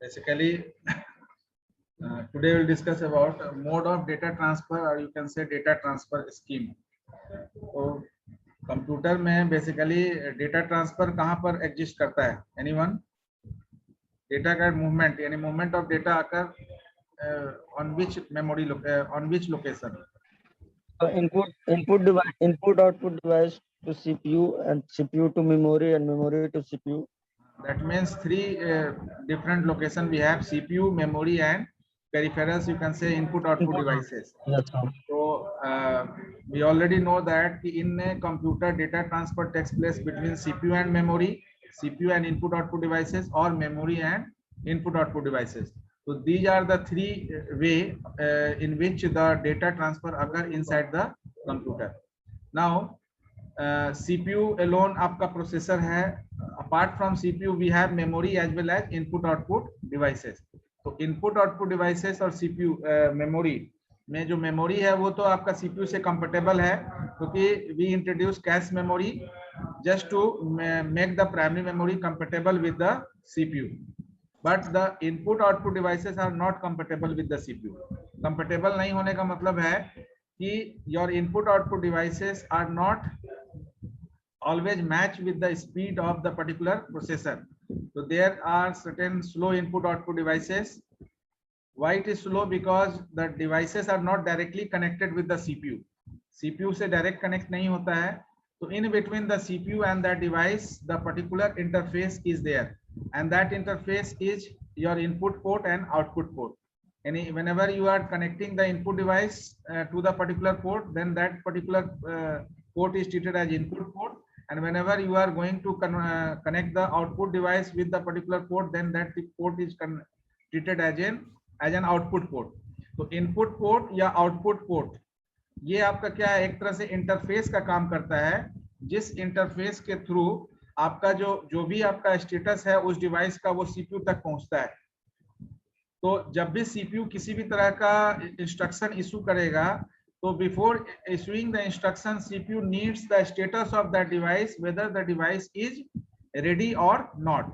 Basically, today we'll discuss about mode of data transfer, or you can say data transfer scheme. तो computer में basically data transfer कहाँ पर exist करता है? Anyone? Data का movement यानी मूवमेंट ऑफ डेटा आकर on which memory, on which location? input output device to CPU and CPU to memory and memory to CPU. That means three different location we have: CPU, memory, and peripherals. You can say input output devices. That's all. So we already know that in a computer data transfer takes place between CPU and memory, CPU and input output devices, or memory and input output devices. So these are the three way in which the data transfer occur inside the computer. Now CPU alone आपका processor है. Apart from CPU we have memory as well as input output devices. तो input output devices और CPU memory में जो memory है वो तो आपका CPU से कंपेटेबल है, क्योंकि we introduce cache memory just to make the primary memory compatible with the CPU. But the input output devices are not compatible with the CPU. कंपेटेबल नहीं होने का मतलब है कि your input output devices are not always match with the speed of the particular processor. So there are certain slow input output devices. Why it is slow? Because the devices are not directly connected with the CPU. CPU से direct connect नहीं होता है. So in between the CPU and that device, the particular interface is there, and that interface is your input port and output port. And whenever you are connecting the input device to the particular port, then that particular port is treated as input port. And whenever you are going to connect the output device with the particular port, then that port is treated as an output port. तो input port या output port ये आपका क्या है? एक तरह से interface का काम करता है, जिस इंटरफेस के थ्रू आपका जो भी आपका स्टेटस है उस डिवाइस का वो CPU तक पहुंचता है. तो जब भी CPU किसी भी तरह का इंस्ट्रक्शन इशू करेगा, so before issuing the instruction, CPU needs the status of that device, whether the device is ready or not.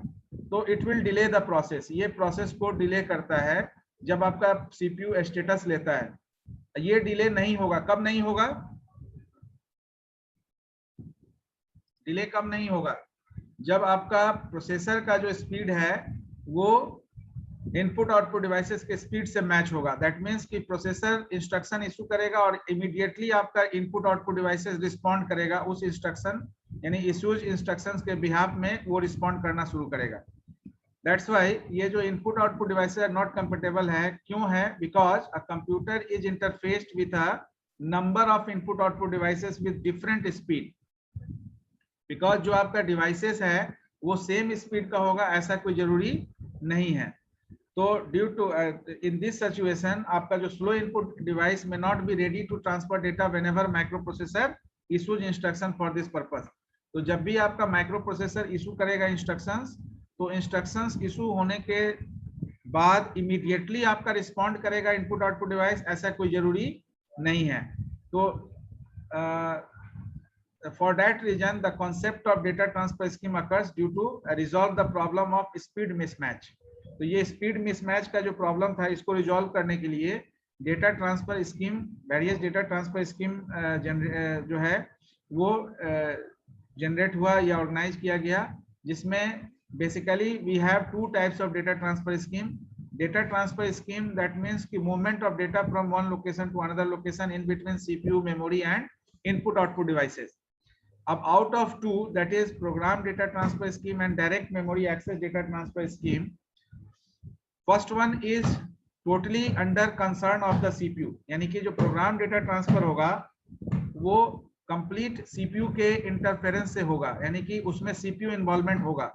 So it will delay the process. ये process को delay करता है जब आपका CPU status लेता है. ये delay नहीं होगा. कब नहीं होगा? delay कब नहीं होगा? जब आपका प्रोसेसर का जो स्पीड है वो इनपुट आउटपुट डिवाइसेस के स्पीड से मैच होगा. दैट मींस कि प्रोसेसर इंस्ट्रक्शन इशू करेगा और इमीडिएटली आपका इनपुट आउटपुट डिवाइसेस रिस्पॉन्ड करेगा उस इंस्ट्रक्शन यानी इश्यूज इंस्ट्रक्शंस के बिहाफ में वो रिस्पॉन्ड करना शुरू करेगा. दैट्स व्हाई ये जो input output devices are not compatible है. क्यों है? Because a computer is interfaced with a number of input output devices with different speed. Because जो आपका डिवाइसेस है वो सेम स्पीड का होगा ऐसा कोई जरूरी नहीं है. तो due to in this situation आपका जो स्लो इनपुट डिवाइस में not be ready to transfer data whenever micro processor issues instruction for this purpose. तो जब भी आपका माइक्रो प्रोसेसर इशू करेगा इंस्ट्रक्शंस, तो इंस्ट्रक्शंस इशू होने के बाद इमीडिएटली आपका रिस्पॉन्ड करेगा इनपुट आउटपुट डिवाइस, ऐसा कोई जरूरी नहीं है. तो for that reason the concept of data transfer scheme occurs due to resolve the problem of speed mismatch. तो ये स्पीड मिसमैच का जो प्रॉब्लम था इसको रिजॉल्व करने के लिए data transfer scheme, various data transfer scheme जो है वो जनरेट हुआ या ऑर्गेनाइज किया गया, जिसमें basically we have two types of data transfer scheme. Data transfer scheme that means कि movement of data from one location to another location in between CPU, memory and input output devices. अब out of two, that is program data transfer scheme and direct memory access data transfer scheme, first one is totally under concern of the CPU. यानी कि जो programme data transfer होगा वो complete CPU के interference से होगा, यानी कि उसमें CPU इन्वॉल्वमेंट होगा.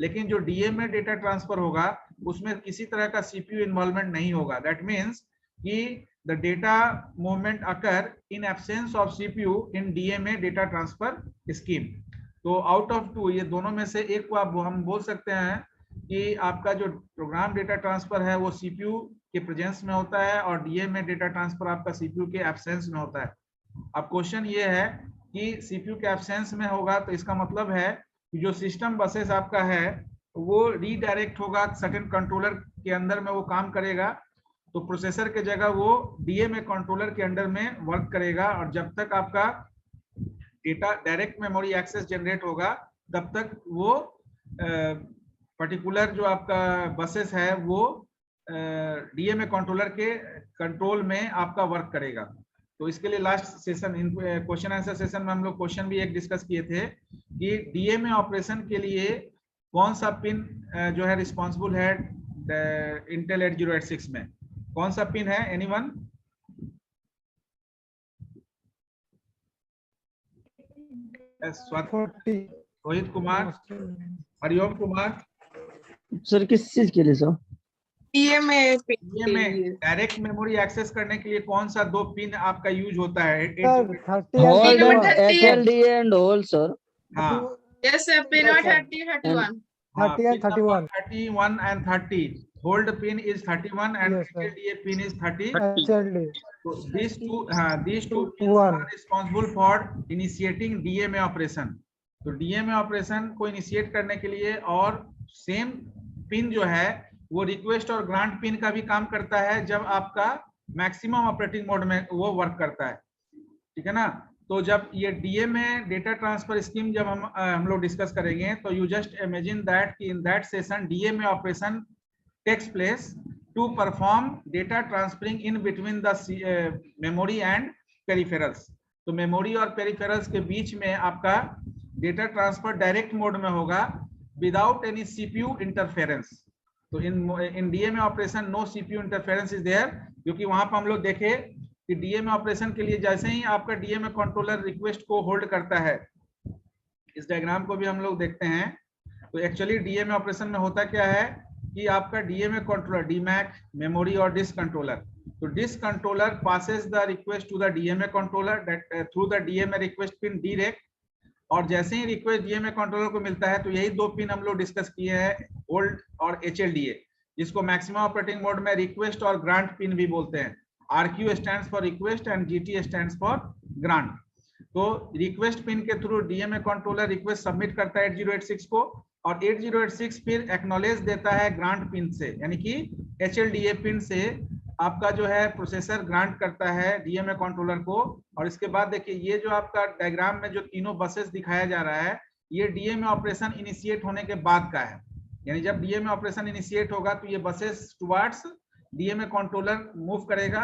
लेकिन जो DA में डेटा ट्रांसफर होगा उसमें किसी तरह का CPU इन्वॉल्वमेंट नहीं होगा. दैट मीन्स कि the data movement occur in absence of CPU in DMA data transfer scheme. तो out of two, ये दोनों में से एक को आप हम बोल सकते हैं कि आपका जो प्रोग्राम डेटा ट्रांसफर है वो CPU के प्रेजेंस में होता है और DMA डेटा ट्रांसफर आपका CPU के एब्सेंस में होता है. अब क्वेश्चन ये है कि CPU के एब्सेंस में होगा तो इसका मतलब है कि जो सिस्टम बसेस आपका है वो रीडायरेक्ट होगा सर्टेन कंट्रोलर के अंदर में, वो काम करेगा। तो प्रोसेसर के जगह वो डीएमए कंट्रोलर के अंडर में वर्क करेगा, और जब तक आपका data direct memory access generate होगा तब तक वो पर्टिकुलर जो आपका बसेस है वो डीएमए कंट्रोलर के कंट्रोल में आपका वर्क करेगा। तो इसके लिए last session question answer session में हम लोग क्वेश्चन भी एक डिस्कस किए थे कि डीएमए ऑपरेशन के लिए कौन सा पिन जो है रिस्पॉन्सिबल है इंटेल 8086 में, कौन सा पिन है? एनीवन? रोहित कुमार, हरिओम कुमार। सर किस चीज के लिए sir? DMA direct memory access करने के लिए कौन सा 2 पिन आपका यूज होता है? Hold HLD and hold sir. हाँ, yes sir, pin 30 31 31 and 30. Hold pin is 31 and HLDA pin is 30. So these two pins are responsible for initiating DMA operation. तो DMA ऑपरेशन को इनिशिएट करने के लिए, और सेम पिन जो है वो रिक्वेस्ट और ग्रांट पिन का भी काम करता है जब आपका मैक्सिमम ऑपरेटिंग मोड में वो वर्क करता है, ठीक है ना। तो जब ये डीएमए डेटा ट्रांसफर स्कीम जब हम लोग डिस्कस करेंगे, तो यू जस्ट इमेजिन दैट कि in that session DMA operation takes place to perform data transferring in between the memory and peripherals. तो मेमोरी और पेरिफेरल्स के बीच में आपका डेटा ट्रांसफर डायरेक्ट मोड में होगा विदाउट एनी सीपीयू इंटरफेरेंस। तो in DMA operation no CPU interference is there, क्योंकि वहां पर हम लोग देखे कि डीएमए ऑपरेशन के लिए जैसे ही आपका डीएमए कंट्रोलर रिक्वेस्ट को होल्ड करता है, इस डायग्राम को भी हम लोग देखते हैं। तो एक्चुअली डीएमए ऑपरेशन में होता क्या है कि आपका डीएमए कंट्रोलर डीमैक, मेमोरी और डिस्क कंट्रोलर, तो disk controller passes the request to the DMA controller that through the DMA request pin direct, और जैसे ही रिक्वेस्ट डीएमए कंट्रोलर को मिलता है तो यही 2 पिन हम लोग डिस्कस किए हैं, होल्ड और एचएलडीए, जिसको मैक्सिमम ऑपरेटिंग मोड में रिक्वेस्ट और ग्रांट पिन भी बोलते हैं। RQ stands for request and GT stands for grant. तो रिक्वेस्ट पिन के through DMA controller request submit करता है 8086 को, और 8086 फिर एक्नॉलेज देता है ग्रांट पिन से, यानी कि HLDA पिन से आपका जो है प्रोसेसर ग्रांट करता है डीएमए कंट्रोलर को। और इसके बाद देखिए ये जो आपका डायग्राम में जो तीनों बसेस दिखाया जा रहा है, ये डीएमए ऑपरेशन इनिशिएट होने के बाद का है, यानी जब डीएमए ऑपरेशन इनिशिएट होगा तो ये buses towards DMA controller move करेगा,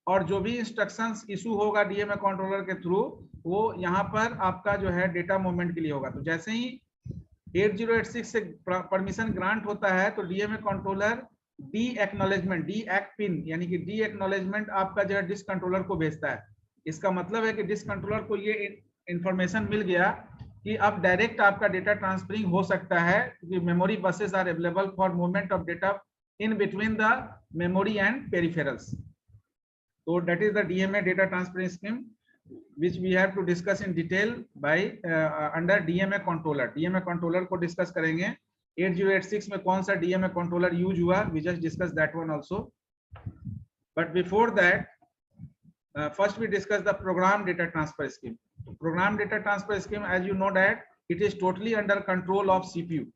और जो भी इंस्ट्रक्शंस इशू होगा डीएमए कंट्रोलर के थ्रू वो यहाँ पर आपका जो है डेटा मूवमेंट के लिए होगा। तो जैसे ही 8086 से परमिशन ग्रांट होता है तो DMA controller D acknowledgement, D act pin, यानी कि डी एक्नॉलेजमेंट आपका जो है डिस्क कंट्रोलर को भेजता है। इसका मतलब है कि डिस्क कंट्रोलर को ये इंफॉर्मेशन मिल गया कि अब डायरेक्ट आपका डेटा ट्रांसफरिंग हो सकता है, क्योंकि memory buses are available for movement of data in between the memory and peripherals. So that is the DMA data transfer scheme which we have to discuss in detail by under DMA controller. DMA controller को discuss करेंगे। 8086 में कौन सा DMA controller use हुआ, we just discuss that one also. But before that, first we discuss the program data transfer scheme. Program data transfer scheme, as you know that it is totally under control of CPU.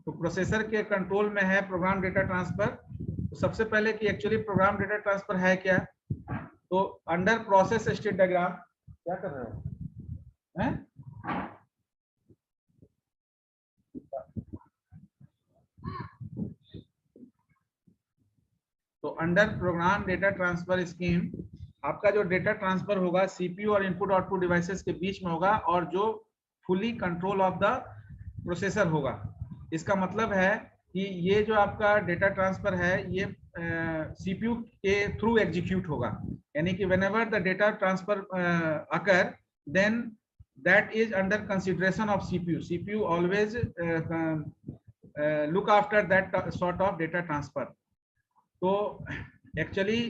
तो processor के control में है programme data transfer. तो सबसे पहले कि actually programme data transfer है क्या, तो अंडर प्रोसेस स्टेट डायग्राम क्या कर रहे हो हैं? तो under programme data transfer scheme आपका जो डेटा ट्रांसफर होगा सीपीयू और इनपुट आउटपुट डिवाइसेस के बीच में होगा, और जो fully control of the processor होगा। इसका मतलब है कि ये जो आपका डेटा ट्रांसफर है ये सीपीयू के थ्रू एग्जीक्यूट होगा, यानी कि whenever the data transfer occur then that is under consideration of CPU. CPU always look after that sort of data transfer. तो एक्चुअली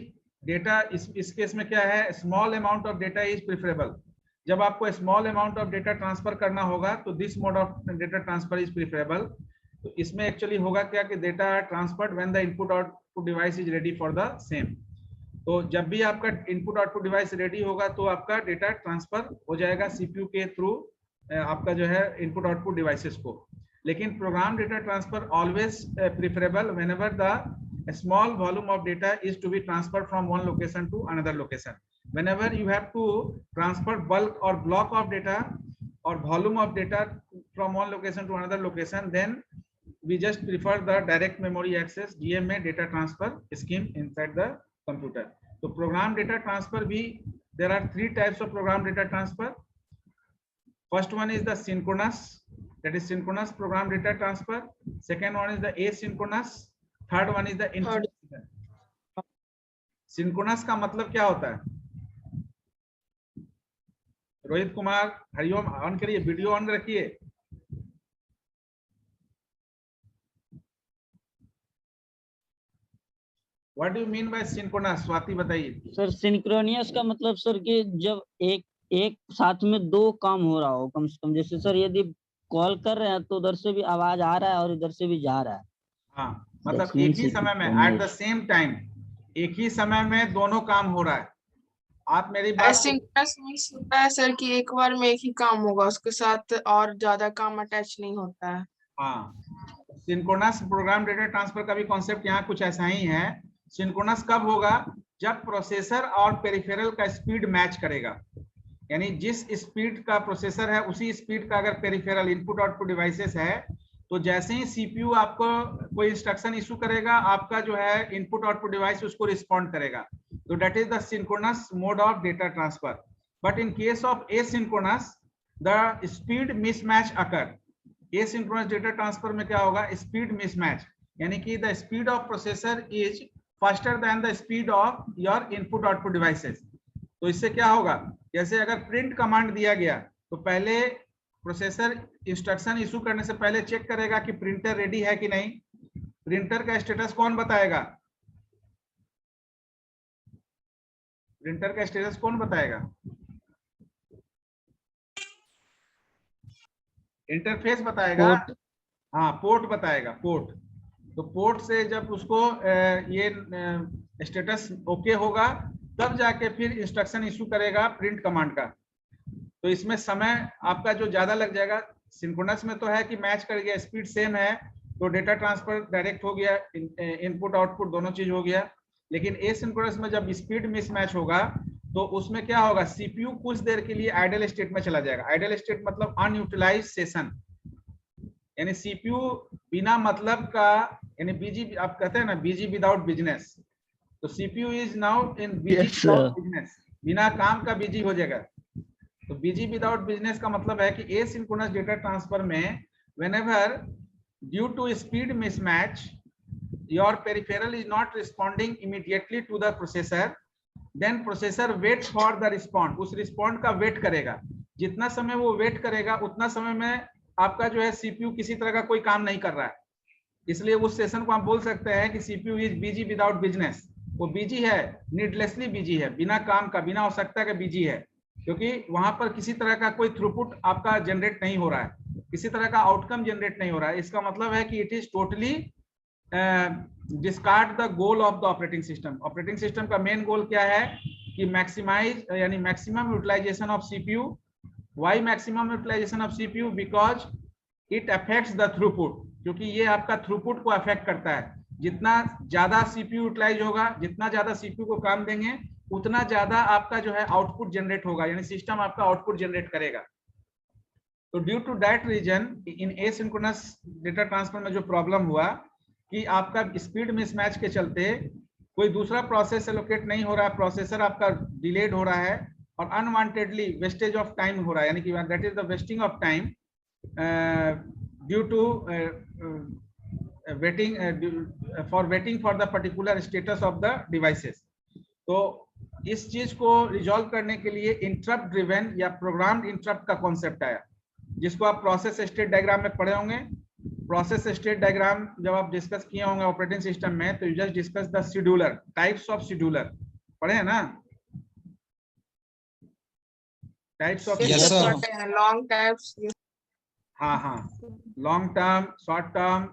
डेटा इस केस में क्या है, small amount of data is preferable. जब आपको small amount of data transfer करना होगा तो this mode of data transfer is preferable. तो इसमें एक्चुअली होगा क्या कि data transferred when the input output device is ready for the same. तो जब भी आपका इनपुट आउटपुट डिवाइस रेडी होगा तो आपका डेटा ट्रांसफर हो जाएगा सीपीयू के थ्रू आपका जो है इनपुट आउटपुट डिवाइसेस को। लेकिन program data transfer always preferable whenever the small volume of data is to be transferred from one location to another location. Whenever you have to transfer bulk or block of data or volume of data from one location to another location, then we just prefer the direct memory access DMA data transfer scheme inside the computer. So program data transfer, there are three types of program data transfer. First one is the synchronous, that is synchronous program data transfer. Second one is the asynchronous. Third one is the asynchronous. Synchronous का मतलब क्या होता है? Rohit Kumar, Hariom, on करिए, video on रखिए. What do you mean by synchronous? Swati बताइए. Sir synchronous का मतलब सर कि जब एक साथ में दो काम हो रहा हो कम से कम. जैसे सर यदि कॉल कर रहे हैं तो उधर से भी आवाज आ रहा है और इधर से भी जा रहा है. हाँ, मतलब एक ही समय में, एट द सेम टाइम, एक ही समय में दोनों काम हो रहा है. आप मेरी बात एसिंक्रोनस मींस होता है सर कि एक बार में एक ही काम होगा, उसके साथ और ज्यादा काम अटैच नहीं होता है. हाँ, सिंक्रोनस प्रोग्राम डेटा ट्रांसफर का भी कॉन्सेप्ट यहाँ कुछ ऐसा ही है. सिंक्रोनस कब होगा? जब प्रोसेसर और पेरिफेरल का स्पीड मैच करेगा. यानी जिस स्पीड का प्रोसेसर है उसी स्पीड का अगर पेरिफेरल इनपुट आउटपुट डिवाइसेस है, तो जैसे ही सीपीयू आपको कोई इंस्ट्रक्शन इशू करेगा, आपका जो है इनपुट आउटपुट डिवाइस उसको रिस्पॉन्ड करेगा. तो that is the synchronous mode of data transfer. But in case of asynchronous, the speed mismatch occur. Asynchronous data transfer में क्या होगा? स्पीड मिसमैच, यानी कि the speed of processor is faster than the speed of your input output devices. तो इससे क्या होगा? जैसे अगर प्रिंट कमांड दिया गया, तो पहले प्रोसेसर इंस्ट्रक्शन इशू करने से पहले चेक करेगा कि प्रिंटर रेडी है कि नहीं. प्रिंटर का स्टेटस कौन बताएगा? प्रिंटर का स्टेटस कौन बताएगा? इंटरफेस बताएगा. हाँ, पोर्ट बताएगा, पोर्ट. तो पोर्ट से जब उसको ये स्टेटस ओके होगा, तब जाके फिर इंस्ट्रक्शन इशू करेगा प्रिंट कमांड का. तो इसमें समय आपका जो ज्यादा लग जाएगा. सिंक्रोनस में तो है कि मैच कर गया, स्पीड सेम है, तो डेटा ट्रांसफर डायरेक्ट हो गया, इनपुट आउटपुट दोनों चीज हो गया. लेकिन एसिंक्रोनस में जब स्पीड मिसमैच होगा, तो उसमें क्या होगा? सीपीयू कुछ देर के लिए आइडल स्टेट में चला जाएगा. आइडल स्टेट मतलब अनयूटिलाइज्ड सेशन, यानी सीपीयू बिना मतलब का, यानी बीजी, आप कहते हैं ना बीजी विदाउट बिजनेस. तो CPU is now in busy without business, बिना काम का बीजी हो जाएगा. तो बीजी विदाउट बिजनेस का मतलब है कि एसिंक्रोनस डेटा ट्रांसफर में whenever due to speed mismatch your peripheral is not responding immediately to the processor, then processor wait for the respond. उस रिस्पॉन्ड का वेट करेगा. जितना समय वो वेट करेगा, उतना समय में आपका जो है सीपीयू किसी तरह का कोई काम नहीं कर रहा है. इसलिए उस सेशन को आप बोल सकते हैं कि CPU is busy without business. वो बिजी है, नीडलेसली बिजी है, बिना काम का, बिना आवश्यकता के बिजी है, क्योंकि वहां पर किसी तरह का कोई थ्रूपुट आपका जनरेट नहीं हो रहा है, किसी तरह का आउटकम जनरेट नहीं हो रहा है. इसका मतलब है कि it is totally discard the goal of the operating system. Operating system का मेन गोल क्या है? कि मैक्सिमाइज, यानी maximum utilisation of CPU. Why maximum utilisation of CPU? Because it affects the throughput, क्योंकि ये आपका थ्रूपुट को अफेक्ट करता है. जितना ज्यादा सीपीयू यूटिलाइज होगा, जितना ज्यादा सीपीयू को काम देंगे, उतना ज्यादा आपका जो है आउटपुट जनरेट होगा, यानी सिस्टम आपका आउटपुट जनरेट करेगा. तो due to that reason in asynchronous data transfer में जो प्रॉब्लम हुआ कि आपका स्पीड मिसमैच के चलते कोई दूसरा प्रोसेस एलोकेट नहीं हो रहा है, प्रोसेसर आपका डिलेड हो रहा है, और अनवांटेडली वेस्टेज ऑफ टाइम हो रहा है, यानी कि that is the wasting of time due to waiting for the particular status of the devices. तो इस चीज को रिजॉल्व करने के लिए इंटरप्ट ड्रिवन या प्रोग्राम्ड इंटरप्ट का कॉन्सेप्ट आया, जिसको आप प्रोसेस स्टेट डायग्राम में पढ़े होंगे. प्रोसेस स्टेट डायग्राम जब आप डिस्कस किए होंगे ऑपरेटिंग सिस्टम में, तो you just discuss the scheduler, types of scheduler पढ़े हैं ना? Types of long types. हाँ हाँ, लॉन्ग टर्म, शॉर्ट टर्म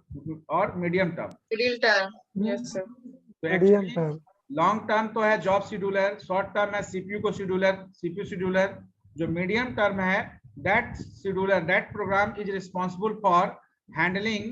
और medium term. Middle term. Yes sir. तो एक्चुअली लॉन्ग टर्म तो है जॉब शेड्यूलर, शॉर्ट टर्म है सीपीयू को शेड्यूलर, सीपीयू शेड्यूलर. जो मीडियम टर्म है, that scheduler, that program is responsible for handling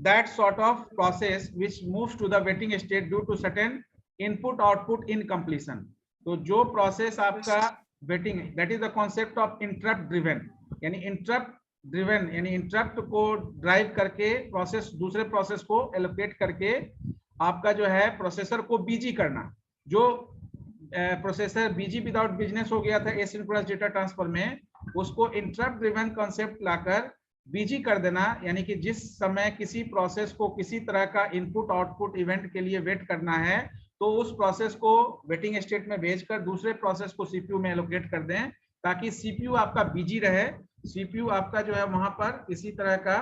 that sort of process which moves to the waiting state due to certain input output incompletion. तो जो process आपका waiting, that is the concept of interrupt driven, यानी interrupt driven यानी interrupt को drive करके process दूसरे process को allocate करके आपका जो है प्रोसेसर को बिजी करना। जो प्रोसेसर बिजी विदाउट बिजनेस हो गया था एसिंक्रोनस डेटा ट्रांसफर में, उसको इंटरप्ट ड्रिवन कॉन्सेप्ट लाकर बिजी कर देना, यानी कि जिस समय किसी प्रोसेस को किसी तरह का इनपुट आउटपुट इवेंट के लिए वेट करना है तो उस प्रोसेस को वेटिंग स्टेट में भेजकर दूसरे प्रोसेस को सीपीयू में एलोकेट कर दें, ताकि सीपीयू आपका बिजी रहे, सीपीयू आपका जो है वहां पर किसी तरह का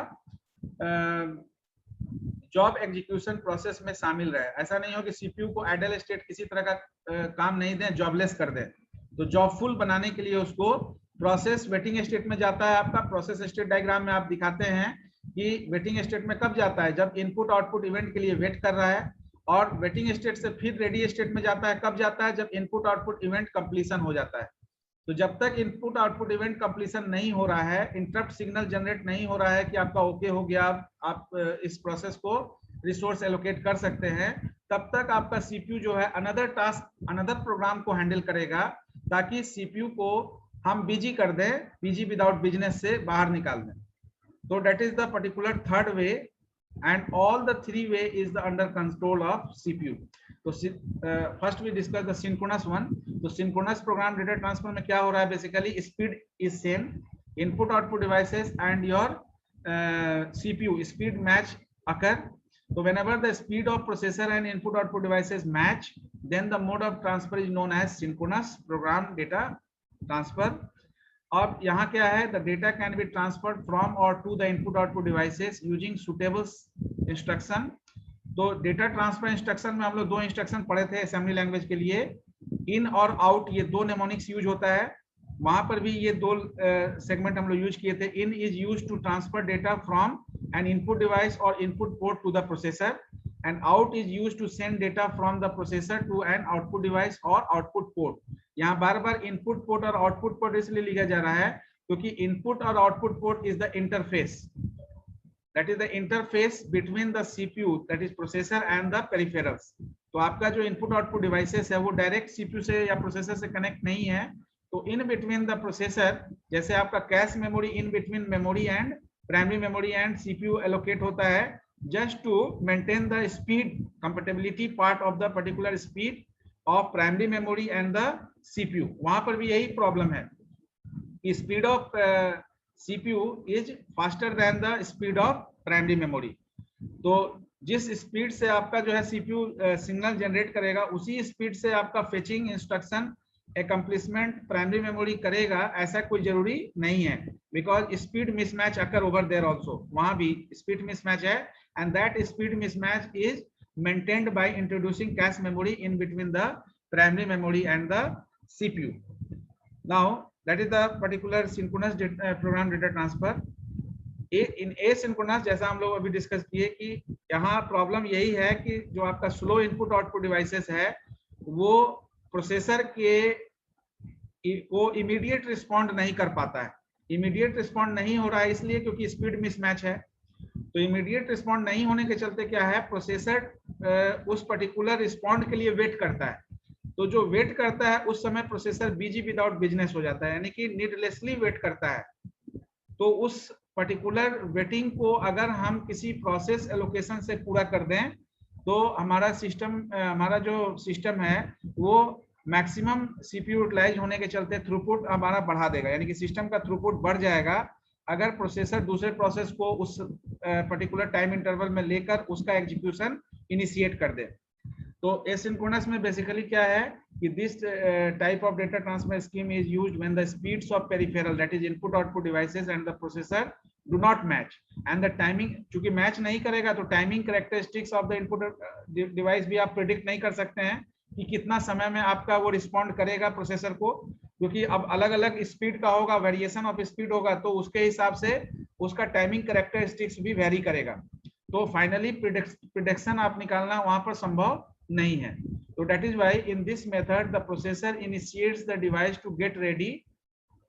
जॉब एग्जीक्यूशन प्रोसेस में शामिल रहे। ऐसा नहीं हो कि सीपीयू को आइडल स्टेट किसी तरह का काम नहीं दें, जॉबलेस कर दें। तो जॉबफुल बनाने के लिए उसको प्रोसेस वेटिंग स्टेट में जाता है। आपका प्रोसेस स्टेट डायग्राम में आप दिखाते हैं कि वेटिंग स्टेट में कब जाता है, जब इनपुट आउटपुट इवेंट के लिए वेट कर रहा है, और वेटिंग स्टेट से फिर रेडी स्टेट में जाता है, कब जाता है, जब इनपुट आउटपुट इवेंट कंप्लीशन हो जाता है। तो जब तक इनपुट आउटपुट इवेंट कंप्लीशन नहीं हो रहा है, इंटरप्ट सिग्नल जनरेट नहीं हो रहा है कि आपका ओके हो गया, आप इस प्रोसेस को रिसोर्स एलोकेट कर सकते हैं, तब तक आपका सीपीयू जो है अनदर टास्क, अनदर प्रोग्राम को हैंडल करेगा, ताकि सीपीयू को हम बिजी कर दें, बिजी विदाउट बिजनेस से बाहर निकाल दें। तो that is the particular third way, and all the three way is the under control of CPU. तो first we discuss the synchronous one. तो synchronous program data transfer में क्या हो रहा है, basically speed is same, input output devices and your CPU speed match occur. So whenever the speed of processor and input output devices match, then the mode of transfer is known as synchronous program data transfer. अब यहाँ क्या है, the data can be transferred from or to the input output devices using suitable instruction. तो data transfer instruction में हम लोग दो instruction पढ़े थे असेंबली लैंग्वेज के लिए, इन और आउट, ये दो नेमोनिक्स यूज होता है। वहां पर भी ये दो सेगमेंट हम लोग यूज किए थे। In is use to transfer data from an input device or input port to the processor, and out is use to send data from the processor to an output device or output port. यहाँ बार बार input port और output port इसलिए लिखा जा रहा है क्योंकि इनपुट और output port is the interface, that is the interface between the CPU, that is processor and the peripherals. तो आपका जो इनपुट आउटपुट डिवाइसेस है वो डायरेक्ट सीपीयू से या प्रोसेसर से कनेक्ट नहीं है। तो इन बिटवीन द प्रोसेसर, जैसे आपका cache memory in between memory and primary memory and CPU allocate होता है, just to maintain the speed compatibility part of the particular speed of primary memory and the CPU। वहां पर भी यही problem है कि speed of CPU is faster than the speed of primary memory। तो जिस स्पीड से आपका जो है CPU सिग्नल जनरेट करेगा, उसी स्पीड से आपका fetching instruction accomplishment primary memory करेगा, ऐसा कोई जरूरी नहीं है, because speed mismatch occur over there also, वहां भी स्पीड मिसमैच है, and that speed mismatch is maintained by introducing cache memory in between the primary memory and the CPU। Now that is the particular synchronous program data transfer। in asynchronous, जैसा हम लोग अभी discuss किए कि यहाँ problem यही है कि जो आपका स्लो इनपुट आउटपुट डिवाइसेस है वो प्रोसेसर को इमीडिएट रिस्पॉन्ड नहीं कर पाता है। इमीडिएट रिस्पॉन्ड नहीं हो रहा है इसलिए क्योंकि स्पीड मिसमैच है। तो इमीडिएट रिस्पॉन्ड नहीं होने के चलते क्या है, प्रोसेसर उस पर्टिकुलर रिस्पॉन्ड के लिए वेट करता है। तो जो वेट करता है उस समय प्रोसेसर बिजी विदाउट बिजनेस हो जाता है, यानी कि नीडलेसली वेट करता है। तो उस पर्टिकुलर वेटिंग को अगर हम किसी प्रोसेस एलोकेशन से पूरा कर दें तो हमारा जो सिस्टम है वो मैक्सिमम सीपीयू यूटिलाइज होने के चलते थ्रूपुट हमारा बढ़ा देगा, यानी कि सिस्टम का थ्रूपुट बढ़ जाएगा अगर प्रोसेसर दूसरे प्रोसेस को उस पर्टिकुलर टाइम इंटरवल में लेकर उसका एग्जीक्यूशन इनिशिएट कर दे। तो एसिंक्रोनस में बेसिकली क्या है कि this type of data transfer scheme is used when the speeds of peripheral, that is input output devices and the processor do not match, and the timing, चूंकि match नहीं करेगा तो timing characteristics of the input device भी आप predict नहीं कर सकते हैं कि कितना समय में आपका वो रिस्पॉन्ड करेगा प्रोसेसर को, क्योंकि अब अलग अलग स्पीड का होगा, वेरिएशन ऑफ स्पीड होगा, तो उसके हिसाब से उसका टाइमिंग कैरेक्टरिस्टिक्स भी वेरी करेगा। तो फाइनली प्रिडिक्शन आप निकालना वहां पर संभव नहीं है। तो that is why in this method the processor initiates the device to get ready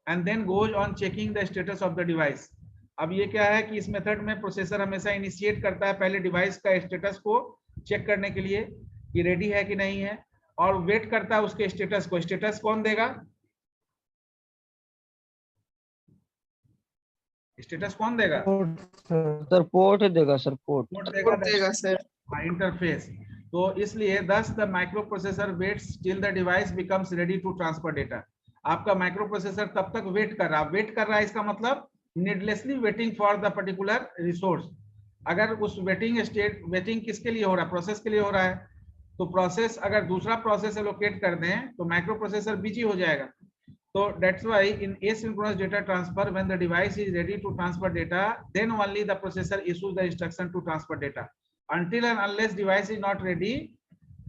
and then goes on checking the status of the device. अब ये क्या है कि इस मेथड में प्रोसेसर हमेशा इनिशिएट करता है पहले डिवाइस का स्टेटस को चेक करने के लिए कि रेडी है कि नहीं है, और वेट करता है उसके स्टेटस को। स्टेटस कौन देगा? स्टेटस कौन देगा? सर पोर्ट देगा सर, पोर्ट पोर्ट सपोर्ट देगा सर। इंटरफेस। तो इसलिए thus the microprocessor waits till the device becomes ready to transfer data। आपका माइक्रो प्रोसेसर तब तक वेट कर रहा है। वेट कर रहा है इसका मतलब needlessly waiting for the particular resource. अगर उस वेटिंग किसके लिए हो रहा है? प्रोसेस के लिए हो रहा है। तो प्रोसेस अगर दूसरा प्रोसेस एलोकेट कर दें तो माइक्रो प्रोसेसर बिजी हो जाएगा। So that's why in asynchronous data transfer, when the device is ready to transfer data, then only the processor issues the instruction to transfer data. Until and unless device is not ready,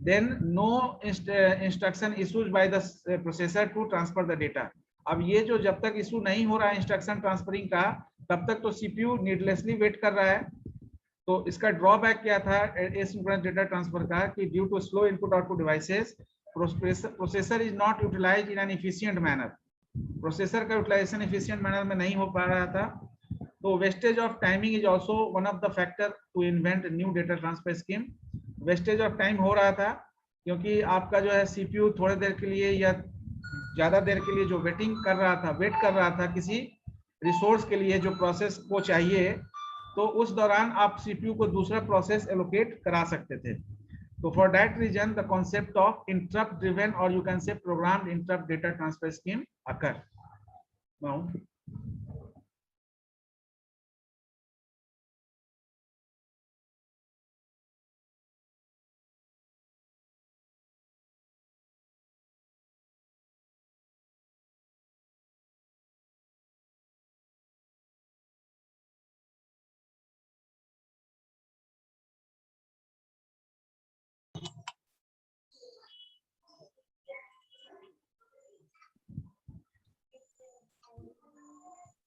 then no instruction issued by the processor to transfer the data। अब ये जो जब तक issue नहीं हो रहा है instruction transferring का, तब तक तो सीपीयू नीडलेसली वेट कर रहा है। तो इसका ड्रॉबैक क्या था एसिंक्रोनस डेटा ट्रांसफर का कि due to slow input output devices processor is not utilised in an efficient manner. Processor का यूटिलाइजेशन एफिशिएंट मैनर में नहीं हो पा रहा था। तो wastage of timing is also one of the factor to invent new data transfer scheme. Wastage of time हो रहा था क्योंकि आपका जो है सीपीयू थोड़ी देर के लिए या ज्यादा देर के लिए जो वेट कर रहा था किसी रिसोर्स के लिए जो प्रोसेस को चाहिए, तो उस दौरान आप सीपीयू को दूसरा प्रोसेस एलोकेट करा सकते थे। तो for that reason the concept of interrupt driven or you can say programmed interrupt data transfer scheme occur. Now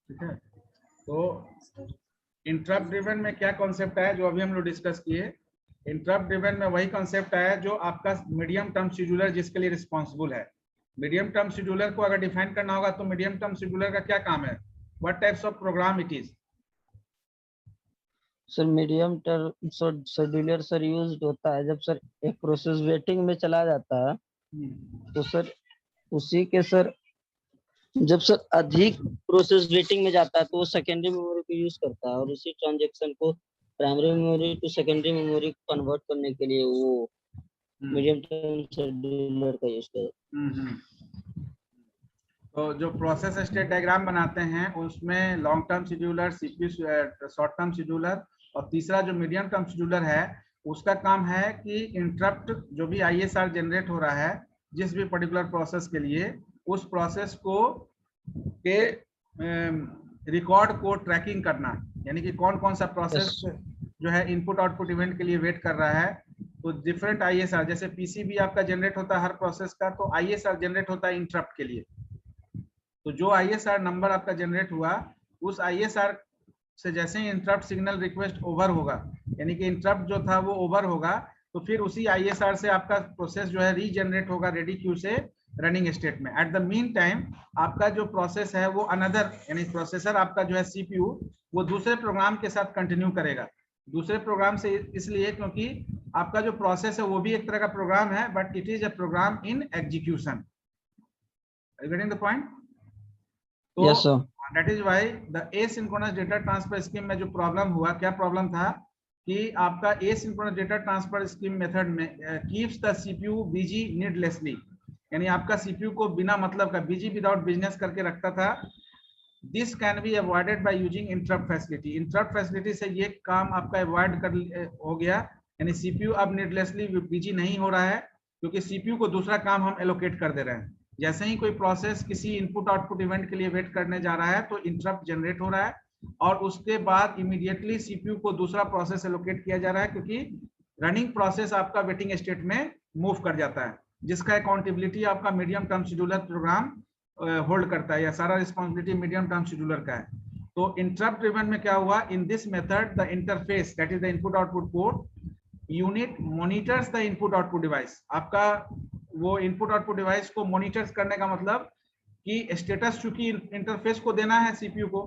ठीक है। तो इंटरप्ट ड्रिवन में क्या कॉन्सेप्ट है जो अभी हम लोग डिस्कस किए। इंटरप्ट ड्रिवन में वही कॉन्सेप्ट है जो आपका मीडियम टर्म शेड्यूलर जिसके लिए रिस्पॉन्सिबल है। मीडियम टर्म शेड्यूलर को अगर डिफाइन करना होगा तो मीडियम टर्म शेड्यूलर का क्या काम है? What types of program it is? Sir medium term scheduler sir used होता है जब सर एक प्रोसेस वेटिंग में चला जाता है, तो सर उसी के सर जब सर अधिक प्रोसेस वेटिंग में जाता है तो वो सेकेंडरी मेमोरी को यूज करता है, और उसी ट्रांजैक्शन को primary memory to secondary memory convert करने के लिए वो मीडियम टर्म शेड्यूलर का यूज करता है। तो जो प्रोसेस स्टेट डायग्राम बनाते हैं उसमें long term scheduler, CPU short term scheduler, और तीसरा जो मीडियम टर्म शेड्यूलर है उसका काम है कि इंटरप्ट जो भी आईएसआर जनरेट हो रहा है जिस भी पर्टिकुलर प्रोसेस के लिए, उस प्रोसेस को के रिकॉर्ड को ट्रैकिंग करना, यानी कि कौन कौन सा प्रोसेस जो है इनपुट आउटपुट इवेंट के लिए वेट कर रहा है। तो डिफरेंट आईएसआर, जैसे पीसीबी आपका जनरेट होता है हर प्रोसेस का, तो आईएसआर जनरेट होता है इंटरप्ट के लिए। तो जो आईएसआर नंबर आपका जनरेट हुआ, उस आईएसआर से जैसे ही इंटरप्ट सिग्नल रिक्वेस्ट ओवर होगा, यानी कि इंटरप्ट जो था वो ओवर होगा, तो फिर उसी आईएसआर से आपका प्रोसेस जो है रीजनरेट होगा रेडी क्यू से रनिंग स्टेट में। एट द मीन टाइम आपका जो प्रोसेस है वो अनदर, यानी प्रोसेसर आपका जो है सीपीयू, वो दूसरे प्रोग्राम के साथ कंटिन्यू करेगा। दूसरे प्रोग्राम से इसलिए क्योंकि आपका जो प्रोसेस है वो भी एक तरह का प्रोग्राम है, but it is a program in execution. Are you getting the point? तो Yes, sir. that is why the asynchronous data transfer scheme में जो प्रॉब्लम हुआ, क्या प्रॉब्लम था कि आपका asynchronous data transfer scheme method में keeps the CPU busy needlessly, यानी आपका CPU को बिना मतलब का busy without business करके रखता था। This can be avoided by using interrupt facility। interrupt facility से ये काम आपका avoid कर हो गया, यानी CPU अब needlessly busy नहीं हो रहा है क्योंकि CPU को दूसरा काम हम allocate कर दे रहे हैं। जैसे ही कोई प्रोसेस किसी इनपुट आउटपुट इवेंट के लिए वेट करने जा रहा है तो इंटरप्ट जनरेट हो रहा है, और उसके बाद इमीडिएटली सीपीयू को दूसरा प्रोसेस एलोकेट किया जा रहा है, क्योंकि रनिंग प्रोसेस आपका वेटिंग स्टेट में मूव कर जाता है, जिसका अकाउंटेबिलिटी आपका medium term scheduler program hold करता है, या सारा रिस्पॉन्सिबिलिटी मीडियम टर्म शेड्यूलर का है। तो इंटरप्ट ड्रिवन में क्या हुआ, इन this method the interface that is the input output port unit monitors the input output device. आपका वो इनपुट आउटपुट डिवाइस को मॉनिटर्स करने का मतलब कि स्टेटस चूंकि इंटरफेस को देना है सीपीयू को,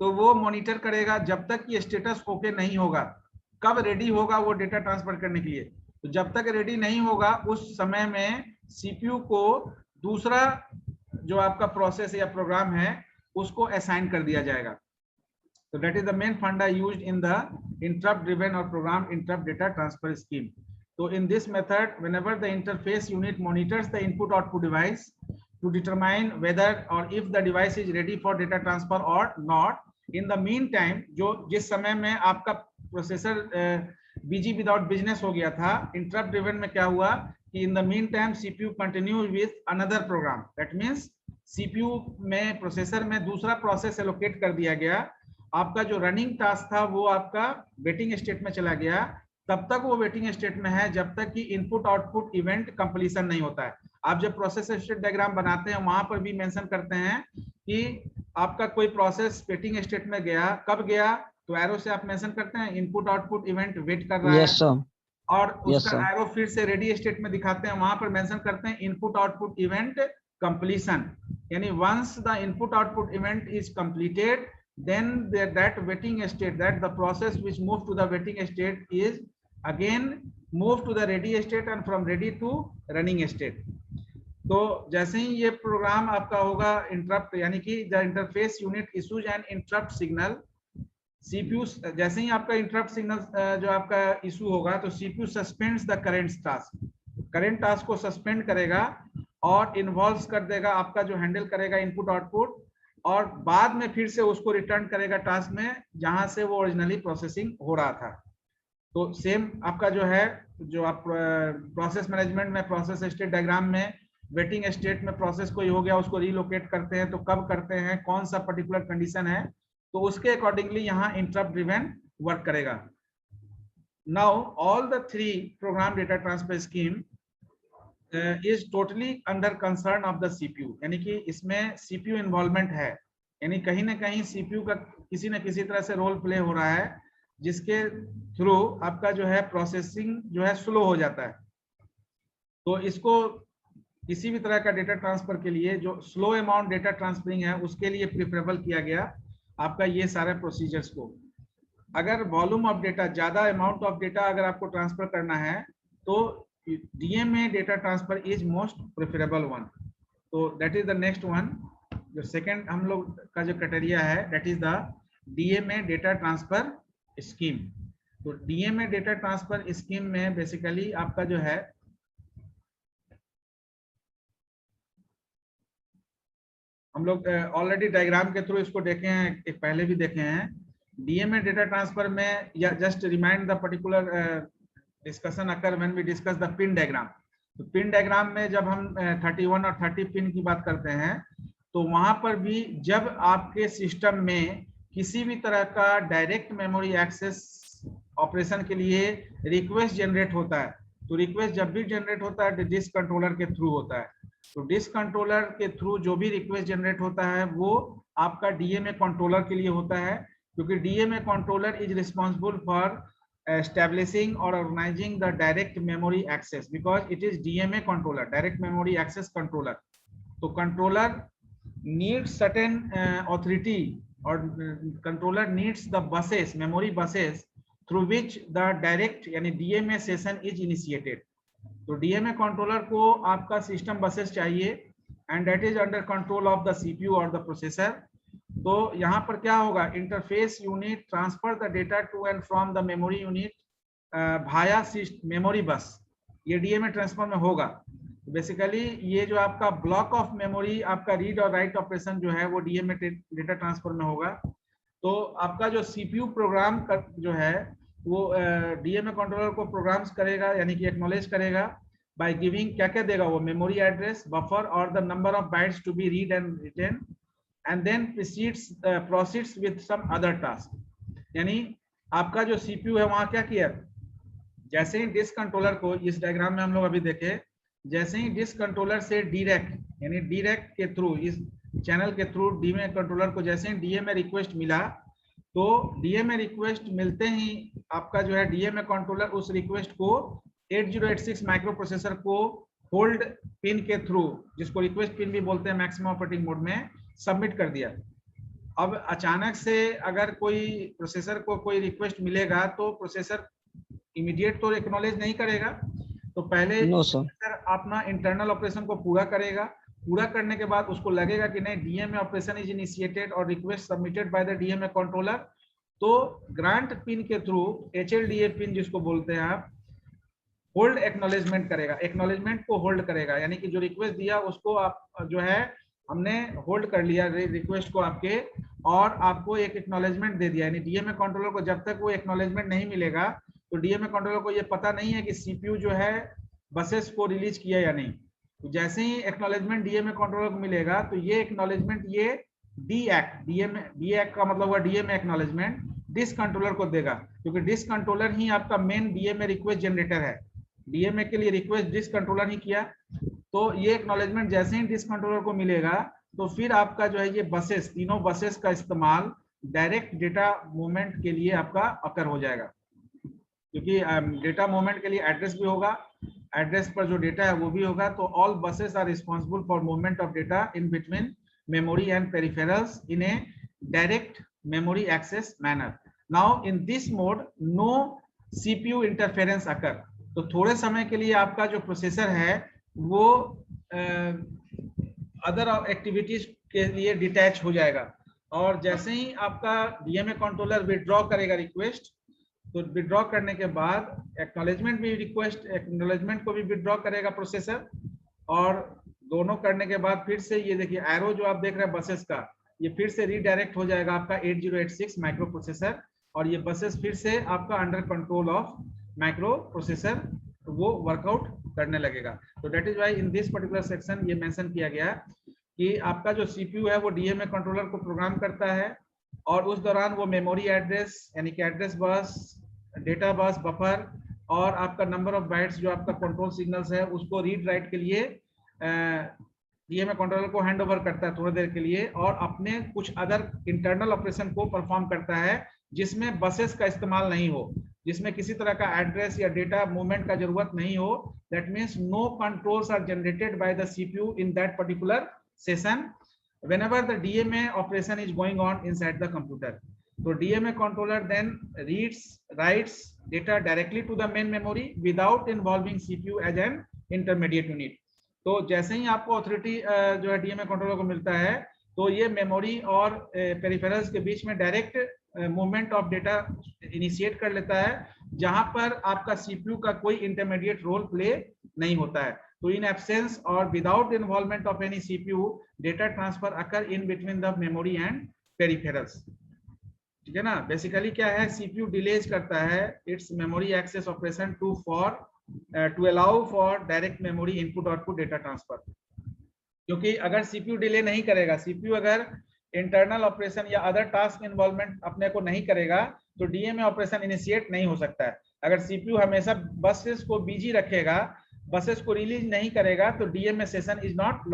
तो वो मॉनिटर करेगा जब तक कि स्टेटस ओके नहीं होगा। कब रेडी होगा वो डेटा ट्रांसफर करने के लिए? तो जब तक रेडी नहीं होगा उस समय में सीपीयू को दूसरा जो आपका प्रोसेस या प्रोग्राम है उसको असाइन कर दिया जाएगा। So that is the main funda used in the interrupt driven or program interrupt data transfer scheme. So in this method, whenever the interface unit monitors the input output device to determine whether or if the device is ready for data transfer or not, in the meantime, जो जिस समय में आपका processor busy without business हो गया था, interrupt driven में क्या हुआ कि in the meantime CPU continues with another program. That means CPU में प्रोसेसर में दूसरा प्रोसेस एलोकेट कर दिया गया। आपका जो रनिंग टास्क था वो आपका वेटिंग स्टेट में चला गया। तब तक वो वेटिंग स्टेट में है जब तक कि इनपुट आउटपुट इवेंट कंप्लीशन नहीं होता है। आप जब प्रोसेस स्टेट डायग्राम बनाते हैं वहां पर भी मेंशन करते हैं कि आपका कोई प्रोसेस वेटिंग स्टेट में गया, कब गया, तो एरो से आप मेंशन करते हैं इनपुट आउटपुट इवेंट वेट कर रहा यस है। सर, और यस उसका सर, एरो फिर से रेडी स्टेट में दिखाते हैं, वहां पर मेंशन करते हैं इनपुट आउटपुट इवेंट कंप्लीशन। यानी once the input output event is completed, then that waiting state, that the process which moved to the waiting state is again moved to the ready state and from ready to running state. तो जैसे ही ये programme आपका होगा interrupt, यानी कि the interface unit issues and interrupt signal, CPU जैसे ही आपका interrupt signal जो आपका इशू होगा तो CPU suspends the current task को सस्पेंड करेगा और इन्वॉल्व कर देगा आपका जो हैंडल करेगा इनपुट आउटपुट, और बाद में फिर से उसको रिटर्न करेगा टास्क में जहां से वो ओरिजिनली प्रोसेसिंग हो रहा था। तो सेम आपका जो है, जो आप प्रोसेस मैनेजमेंट में प्रोसेस स्टेट डायग्राम में वेटिंग स्टेट में प्रोसेस कोई हो गया उसको रीलोकेट करते हैं, तो कब करते हैं, कौन सा पर्टिकुलर कंडीशन है, तो उसके अकॉर्डिंगली यहाँ इंटरप्ट ड्रिवन वर्क करेगा। Now all the 3 programme data transfer scheme is totally under concern of the CPU, यानी कि इसमें CPU इन्वॉल्वमेंट है, यानी कहीं ना कहीं CPU का किसी न किसी तरह से रोल प्ले हो रहा है जिसके थ्रू आपका जो है प्रोसेसिंग जो है स्लो हो जाता है। तो इसको किसी भी तरह का डेटा ट्रांसफर के लिए जो स्लो अमाउंट डेटा ट्रांसफरिंग है उसके लिए प्रिफरेबल किया गया आपका ये सारे प्रोसीजर्स को। अगर वॉल्यूम ऑफ डेटा, ज्यादा अमाउंट ऑफ डेटा अगर आपको ट्रांसफर करना है तो DMA data transfer is most preferable one. So that is the next one. जो सेकंड हम लोग का जो क्राइटेरिया है that is the DMA data transfer scheme. तो DMA data transfer scheme में बेसिकली आपका जो है हम लोग ऑलरेडी डायग्राम के थ्रू इसको देखे हैं, एक पहले भी देखे हैं। DMA डेटा ट्रांसफर में या just remind the particular discussion occur when we discuss the pin diagram. तो पिन डायग्राम में जब हम 31 और 30 पिन की बात करते हैं तो वहां पर भी जब आपके सिस्टम में किसी भी तरह का डायरेक्ट मेमोरी एक्सेस ऑपरेशन के लिए रिक्वेस्ट जनरेट होता है, तो रिक्वेस्ट जब भी जनरेट होता है डिस्क कंट्रोलर के थ्रू होता है। तो डिस्क कंट्रोलर के थ्रू जो भी रिक्वेस्ट जनरेट होता है वो आपका DMA कंट्रोलर के लिए होता है, क्योंकि DMA controller is responsible for establishing or organizing the direct memory access because it is DMA controller, direct memory access controller. So controller needs certain authority, or controller needs the buses, memory buses through which the direct यानी DMA session is initiated. तो DMA controller को आपका system buses चाहिए and that is under control of the CPU or the processor. तो यहाँ पर क्या होगा, interface unit transfer the data to and from the memory unit via memory bus, ये DMA ट्रांसफर में होगा। बेसिकली ये जो आपका ब्लॉक ऑफ मेमोरी आपका रीड और राइट ऑपरेशन जो है वो DMA डेटा ट्रांसफर में होगा। तो आपका जो CPU प्रोग्राम जो है वो DMA कंट्रोलर को प्रोग्राम्स करेगा, यानी कि एक्नॉलेज करेगा बाय गिविंग, क्या क्या देगा वो, मेमोरी एड्रेस, बफर और the number of bytes to be read and written, and then proceeds with some other task. यानी आपका जो CPU है वहां क्या किया, जैसे ही डिस्क कंट्रोलर को, इस डायग्राम में हम लोग अभी देखे, जैसे ही डिस्क कंट्रोलर से डायरेक्ट यानी डायरेक्ट के थ्रू, इस चैनल के थ्रू DMA कंट्रोलर को जैसे ही DMA रिक्वेस्ट मिला, तो DMA रिक्वेस्ट मिलते ही आपका जो है DMA कंट्रोलर उस रिक्वेस्ट को 8086 माइक्रो प्रोसेसर को होल्ड पिन के थ्रू, जिसको रिक्वेस्ट पिन भी बोलते हैं मैक्सिमम ऑपरेटिंग मोड में, सबमिट कर दिया। अब अचानक से अगर कोई प्रोसेसर को कोई रिक्वेस्ट मिलेगा तो प्रोसेसर इमीडिएट तो एक्नॉलेज नहीं करेगा, तो पहले नो सर। प्रोसेसर अपना इंटरनल ऑपरेशन को पूरा करेगा। पूरा करने के बाद उसको लगेगा कि नहीं डीएमए ऑपरेशन इज इनिशिएटेड और request submitted by the DMA controller, तो ग्रांट पिन के थ्रू एचएलडीए पिन जिसको बोलते हैं आप, होल्ड एक्नॉलेजमेंट करेगा, एक्नॉलेजमेंट को होल्ड करेगा, यानी कि जो रिक्वेस्ट दिया उसको आप जो है हमने होल्ड कर लिया रिक्वेस्ट को आपके, और आपको एक एक्नॉलेजमेंट दे दिया। यानी डीएमए कंट्रोलर को जब तक वो एक्नॉलेजमेंट नहीं मिलेगा तो डीएमए कंट्रोलर को ये पता नहीं है कि सीपीयू जो है बसेस को रिलीज किया या नहीं। तो जैसे ही एक्नॉलेजमेंट डीएमए कंट्रोलर को मिलेगा तो ये एक्नॉलेजमेंट ये डी एक्ट, डी एक्ट का मतलब हुआ डीएमए एक्नॉलेजमेंट, डिस्क कंट्रोलर को देगा, क्योंकि डिस्क कंट्रोलर ही आपका मेन डीएमए रिक्वेस्ट जनरेटर है। डीएमए के लिए रिक्वेस्ट डिस्क कंट्रोलर ही किया, तो ये एक्नॉलेजमेंट जैसे ही डिस्क कंट्रोलर को मिलेगा तो फिर आपका जो है ये बसेस, तीनों बसेस का इस्तेमाल डायरेक्ट डेटा मूवमेंट के लिए आपका अकर हो जाएगा, क्योंकि डेटा मूवमेंट के लिए एड्रेस भी होगा, एड्रेस पर जो डेटा है वो भी होगा। तो all buses are responsible for movement of data in between memory and peripherals in a direct memory access manner. Now in this mode no CPU interference occur, तो थोड़े समय के लिए आपका जो प्रोसेसर है वो अदर एक्टिविटीज के लिए डिटैच हो जाएगा, और जैसे ही आपका डीएमए कंट्रोलर विड्रॉ करेगा रिक्वेस्ट, तो विड्रॉ करने के बाद एक्नॉलेजमेंट भी रिक्वेस्ट एक्नॉलेजमेंट को भी विड्रॉ करेगा प्रोसेसर, और दोनों करने के बाद फिर से ये देखिए एरो जो आप देख रहे हैं बसेस का, ये फिर से रीडायरेक्ट हो जाएगा आपका 8086 माइक्रो प्रोसेसर, और ये बसेस फिर से आपका under control of micro processor वो वर्कआउट करने लगेगा। तो that is why in this particular section ये मेंशन किया गया कि आपका जो सीपीयू है वो डीएमए कंट्रोलर को प्रोग्राम करता है, और उस दौरान वो मेमोरी एड्रेस यानी कि address bus, data bus, buffer और आपका नंबर ऑफ बाइट्स जो आपका कंट्रोल सिग्नल्स है उसको रीड राइट के लिए डीएमए कंट्रोलर को हैंड ओवर करता है थोड़ी देर के लिए, और अपने कुछ अदर इंटरनल ऑपरेशन को परफॉर्म करता है जिसमें बसेस का इस्तेमाल नहीं हो, जिसमें किसी तरह का एड्रेस या डेटा मूवमेंट का जरूरत नहीं हो। That means no controls are generated by the CPU in that particular session whenever the DMA operation is going on inside the computer. So DMA controller then writes data directly to the main memory without involving CPU as an intermediate unit. तो जैसे ही आपको authority जो है DMA controller को मिलता है तो ये मेमोरी और पेरिफेरल्स के बीच में direct movement of data initiate कर लेता है, जहां पर आपका सीपीयू का कोई इंटरमीडिएट रोल प्ले नहीं होता है। तो इन एब्सेंस और without involvement of any CPU data transfer occur in between the memory and peripherals. ठीक है ना, बेसिकली क्या है, सीपीयू डिलेज करता है its memory access operation to allow for direct memory input output data transfer. क्योंकि अगर सीपीयू डिले नहीं करेगा, सीपीयू अगर इंटरनल ऑपरेशन या अदर टास्क इन्वॉल्वमेंट अपने को नहीं करेगा तो डीएमए ऑपरेशन इनिशिएट नहीं हो सकता है। अगर सीपीयू हमेशा बसेस को बिजी रखेगा, बसेस को रिलीज नहीं करेगा, तो DMA session is not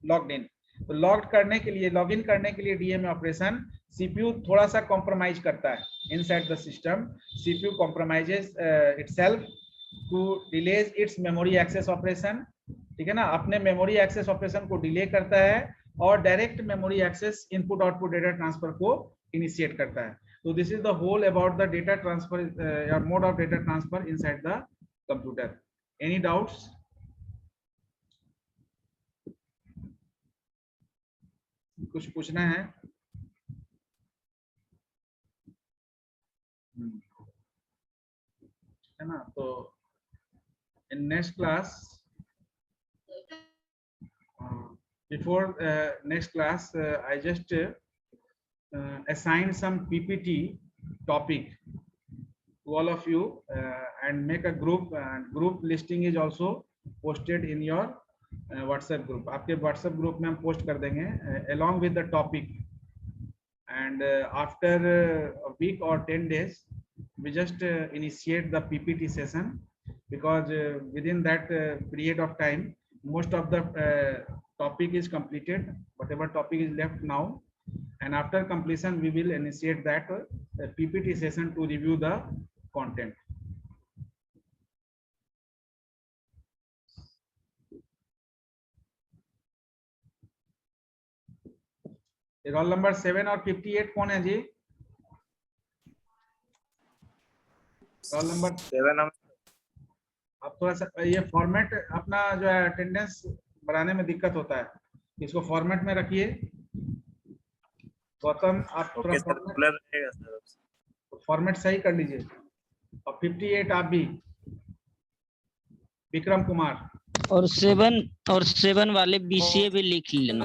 logged in. तो लॉग करने के लिए, लॉग इन करने के लिए डीएमए ऑपरेशन सीपीयू थोड़ा सा कॉम्प्रोमाइज करता है inside the system. CPU compromises itself to delays its memory access operation. ठीक है ना, अपने मेमोरी एक्सेस ऑपरेशन को डिले करता है और direct memory access input output data transfer को इनिशिएट करता है। तो this is the whole about the data transfer या mode of data transfer inside the computer. Any doubts? कुछ पूछना है? है ना, तो in next class, before next class I just assign some PPT topic to all of you and make a group, and group listing is also posted in your WhatsApp group. आपके WhatsApp group में हम post कर देंगे along with the topic, and after a week or 10 days we just initiate the PPT session, because within that period of time most of the topic is completed, whatever topic is left now, and after completion we will initiate that PPT session to review the content. Roll number 7 और 58 कौन है जी? Roll number 7 हम अब थोड़ा सा ये format अपना जो है अटेंडेंस बनाने में दिक्कत होता है, इसको फॉर्मेट में रखिए। गौतम आप थोड़ा ओके सर, खुला रहेगा सर। फॉर्मेट सही कर लीजिए। और 58 आप भी, विक्रम कुमार। और 7 वाले BCA भी लिख लेना,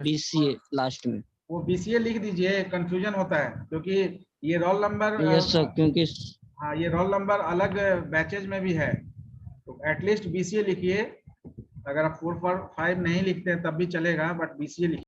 BCA लास्ट में। वो BCA लिख दीजिए, कंफ्यूजन होता है क्योंकि ये रोल नंबर, यस सर, क्योंकि हाँ ये रोल नंबर अलग बैचेज में भी है, तो एटलीस्ट BCA लिखिए। अगर आप 4 5 नहीं लिखते हैं तब भी चलेगा, बट BCA लिखिए।